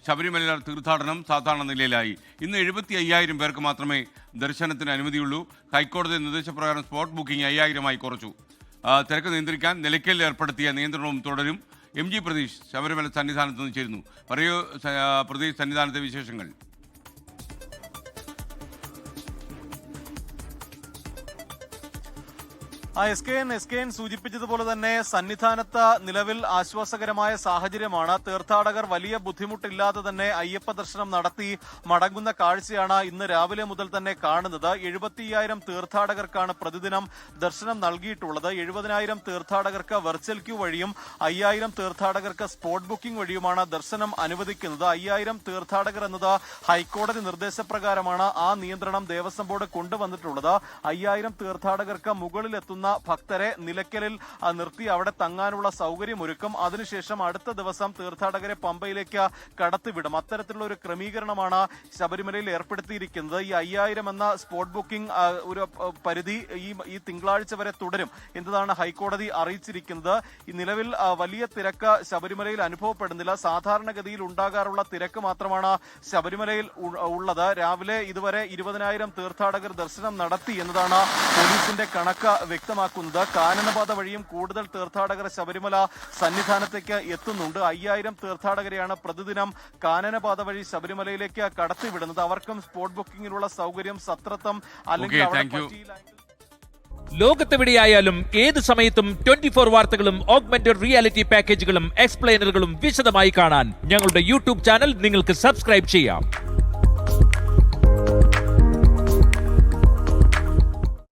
ശബരിമല തീർത്ഥാടനം സാധാരണ നിലയിലായി. ഇന്ന് 75,000 പേർക്ക് മാത്രമേ ദർശനത്തിന് അനുമതിയുള്ളൂ. ഹൈക്കോടതി നിർദ്ദേശപ്രകാരം സ്പോട്ട് ബുക്കിംഗ് 5,000 കുറച്ചു. തിരക്ക് നിയന്ത്രിക്കാൻ നിലയ്ക്കലിൽ ഏർപ്പെടുത്തിയ നിയന്ത്രണവും തുടരും. MG പ്രതീഷ് ശബരിമല സന്നിധാനത്ത് നിന്ന് ചേരുന്നു. പറയൂ പ്രതീഷ്, സന്നിധാനത്തെ വിശേഷങ്ങൾ. SKN സൂചിപ്പിച്ചതുപോലെ തന്നെ സന്നിധാനത്ത് നിലവിൽ ആശ്വാസകരമായ സാഹചര്യമാണ്. തീർത്ഥാടകർ വലിയ ബുദ്ധിമുട്ടില്ലാതെ തന്നെ അയ്യപ്പ ദർശനം നടത്തി മടങ്ങുന്ന കാഴ്ചയാണ് ഇന്ന് രാവിലെ മുതൽ തന്നെ കാണുന്നത്. 75,000 തീർത്ഥാടകർക്കാണ് പ്രതിദിനം ദർശനം നൽകിയിട്ടുള്ളത്. 70,000 തീർത്ഥാടകർക്ക് വെർച്വൽ ക്യൂ വഴിയും 5,000 തീർത്ഥാടകർക്ക് സ്പോട്ട് ബുക്കിംഗ് വഴിയുമാണ് ദർശനം അനുവദിക്കുന്നത്. 5,000 തീർത്ഥാടകർ എന്നത് ഹൈക്കോടതി നിർദ്ദേശപ്രകാരമാണ് ആ നിയന്ത്രണം ദേവസ്വം ബോർഡ് കൊണ്ടുവന്നിട്ടുള്ളത്. 5,000 തീർത്ഥാടകർക്ക് മുകളിലെത്തുന്ന ഭക്തരെ നിലയ്ക്കലിൽ നിർത്തി അവിടെ തങ്ങാനുള്ള സൗകര്യമൊരുക്കും. അതിനുശേഷം അടുത്ത ദിവസം തീർത്ഥാടകരെ പമ്പയിലേക്ക് കടത്തിവിടും. അത്തരത്തിലുള്ള ഒരു ക്രമീകരണമാണ് ശബരിമലയിൽ ഏർപ്പെടുത്തിയിരിക്കുന്നത്. ഈ 5,000 എന്ന സ്പോട്ട് ബുക്കിംഗ് ഒരു പരിധി ഈ തിങ്കളാഴ്ച വരെ തുടരും എന്നതാണ് ഹൈക്കോടതി അറിയിച്ചിരിക്കുന്നത്. ഈ നിലവിൽ വലിയ തിരക്ക് ശബരിമലയിൽ അനുഭവപ്പെടുന്നില്ല. സാധാരണഗതിയിൽ ഉണ്ടാകാറുള്ള തിരക്ക് മാത്രമാണ് ശബരിമലയിൽ ഉള്ളത്. രാവിലെ ഇതുവരെ 20,000 തീർത്ഥാടകർ ദർശനം നടത്തി എന്നതാണ് പോലീസിന്റെ കണക്ക് വ്യക്തമാക്കുന്നത്. കാനനപാത വഴിയും കൂടുതൽ തീർത്ഥാടകർ ശബരിമല സന്നിധാനത്തേക്ക് എത്തുന്നുണ്ട്. 5,000 തീർത്ഥാടകരെയാണ് പ്രതിദിനം കാനനപാത വഴി ശബരിമലയിലേക്ക് കടത്തിവിടുന്നത്. അവർക്കും സ്പോട്ട് ബുക്കിംഗിനുള്ള സൗകര്യം സത്രത്തം അല്ലെങ്കിൽ ലോകത്തെവിടെയായാലും ഏത് സമയത്തും 24 വാർത്തകളും ഓഗ്മെന്റഡ് റിയാലിറ്റി പാക്കേജുകളും എക്സ്പ്ലെയിനറുകളും വിശദമായി കാണാൻ ഞങ്ങളുടെ യൂട്യൂബ് ചാനൽ നിങ്ങൾക്ക് സബ്സ്ക്രൈബ് ചെയ്യാം.